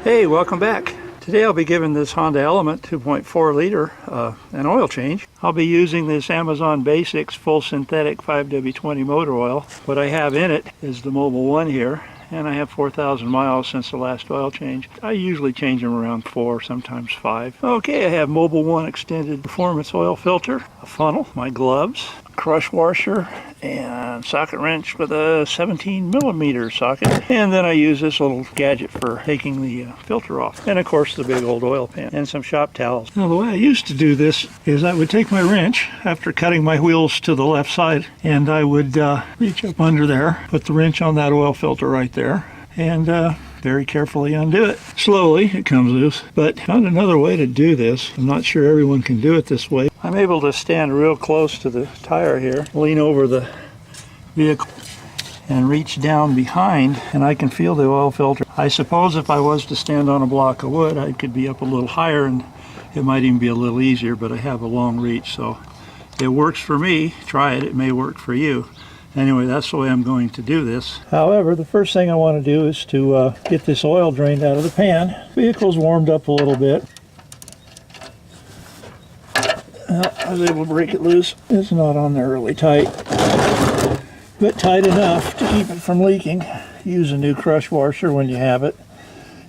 Hey, welcome back. Today I'll be giving this Honda Element 2.4 liter an oil change. I'll be using this Amazon Basics full synthetic 5W20 motor oil. What I have in it is the Mobile 1 here, and I have 4,000 miles since the last oil change. I usually change them around 4, sometimes 5. Okay, I have Mobile 1 extended performance oil filter, a funnel, my gloves, crush washer, and socket wrench with a 17mm socket. And then I use this little gadget for taking the filter off. And of course the big old oil pan and some shop towels. Now the way I used to do this is I would take my wrench after cutting my wheels to the left side, and I would reach up under there, put the wrench on that oil filter right there, and very carefully undo it. Slowly it comes loose, but I found another way to do this. I'm not sure everyone can do it this way. I'm able to stand real close to the tire here, lean over the vehicle, and reach down behind, and I can feel the oil filter. I suppose if I was to stand on a block of wood, I could be up a little higher and it might even be a little easier, but I have a long reach, so it works for me. Try it, it may work for you. Anyway, that's the way I'm going to do this. However, the first thing I want to do is to get this oil drained out of the pan. The vehicle's warmed up a little bit. I was able to break it loose. It's not on there really tight, but tight enough to keep it from leaking. Use a new crush washer when you have it.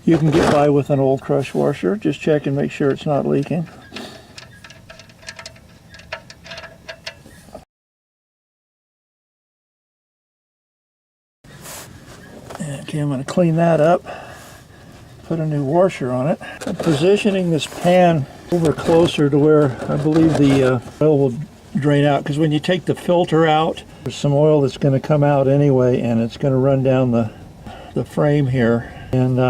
You can get by with an old crush washer. Just check and make sure it's not leaking. Okay, I'm going to clean that up, put a new washer on it. I'm positioning this pan over closer to where I believe the oil will drain out, because when you take the filter out, there's some oil that's going to come out anyway, and it's going to run down the frame here, and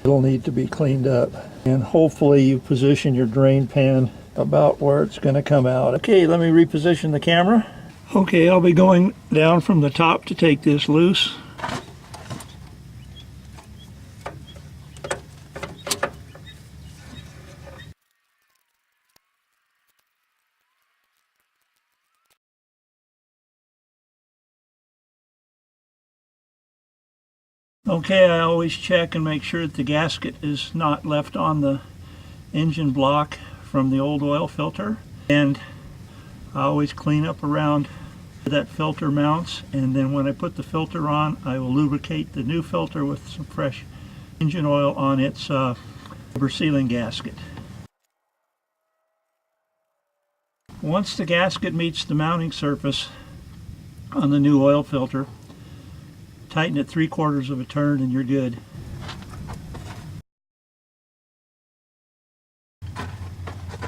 it'll need to be cleaned up. And hopefully you position your drain pan about where it's going to come out. Okay, let me reposition the camera. Okay, I'll be going down from the top to take this loose. Okay, I always check and make sure that the gasket is not left on the engine block from the old oil filter. And I always clean up around where that filter mounts, and then when I put the filter on, I will lubricate the new filter with some fresh engine oil on its rubber sealing gasket. Once the gasket meets the mounting surface on the new oil filter, tighten it 3/4 of a turn and you're good.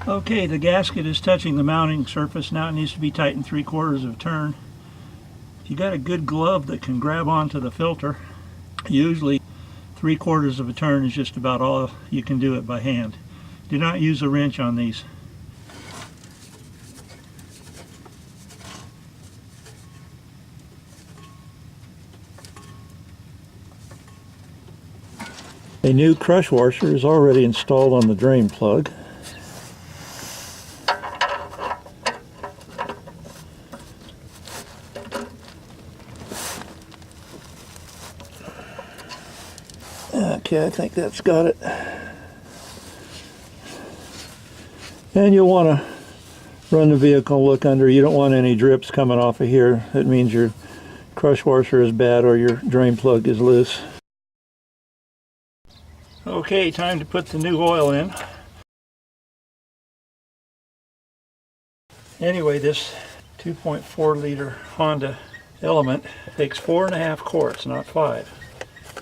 Okay, the gasket is touching the mounting surface. Now it needs to be tightened 3/4 of a turn. If you got a good glove that can grab onto the filter, usually 3/4 of a turn is just about all you can do it by hand. Do not use a wrench on these. A new crush washer is already installed on the drain plug. Okay, I think that's got it. And you'll want to run the vehicle, look under. You don't want any drips coming off of here. That means your crush washer is bad or your drain plug is loose. Okay, time to put the new oil in. Anyway, this 2.4 liter Honda Element takes 4.5 quarts, not 5.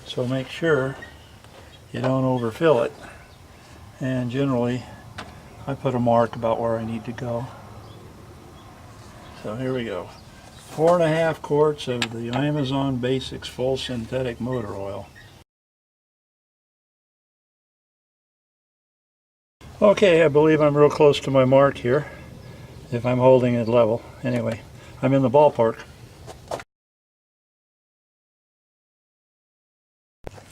So make sure you don't overfill it. And generally, I put a mark about where I need to go. So here we go. 4.5 quarts of the Amazon Basics full synthetic motor oil. Okay, I believe I'm real close to my mark here, if I'm holding it level. Anyway, I'm in the ballpark.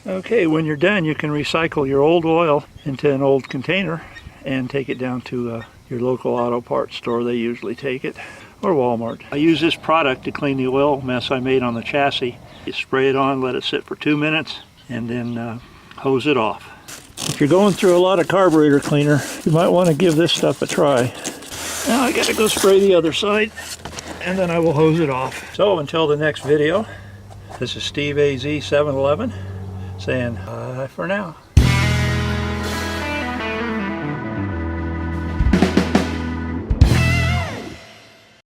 Okay, when you're done, you can recycle your old oil into an old container and take it down to your local auto parts store. They usually take it, or Walmart. I use this product to clean the oil mess I made on the chassis. You spray it on, let it sit for 2 minutes, and then hose it off. If you're going through a lot of carburetor cleaner, you might want to give this stuff a try. Now I gotta go spray the other side, and then I will hose it off. So until the next video, this is Steve AZ 711 saying bye for now.